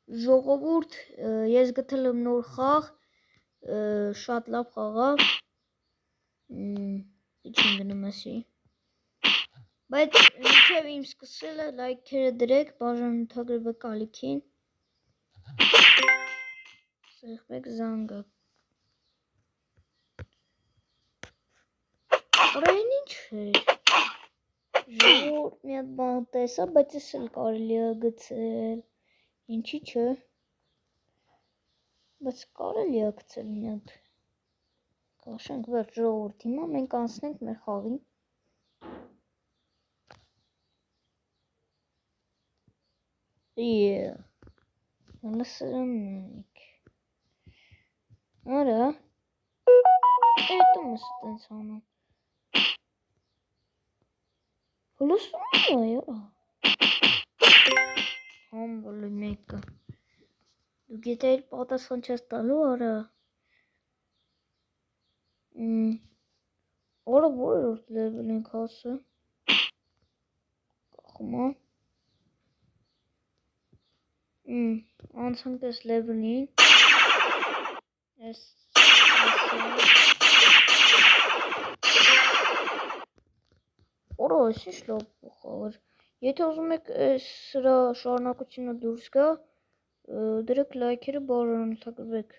Ժողովուրդ, ես գտել եմ նոր խաղ, շատ լավ խաղ է, չեմ գնում ասի, բայց մինչև իմ սկսելը լայքերը դրեք, բաժանորդագրվեք ալիքին, սեղմեք զանգը, Արեն ինչ էր, ժողովուրդ մի հատ բան տեսա, բայց ես էլ կարելի է գցել, ինչի չէ, բայց կարելի է գցել մի հատ, կաշենք վերջ ժողովուրդ, հիմա մենք անցնենք մեր խաղին, լսրանք, արա, հետում ես տենց անում, լսում է, համբոլի մեկը, դու գետը էլ պատասխան չես տալու, արա, արա որորդ լևել ենք հասը, կախումա, անցանք ես լևելին, ես արա ես ինչ լավ խաղեր, եթե ուզում եք սրա շարունակությունը դուրս գա, դրեք լայքերը բաժանորդագրվեք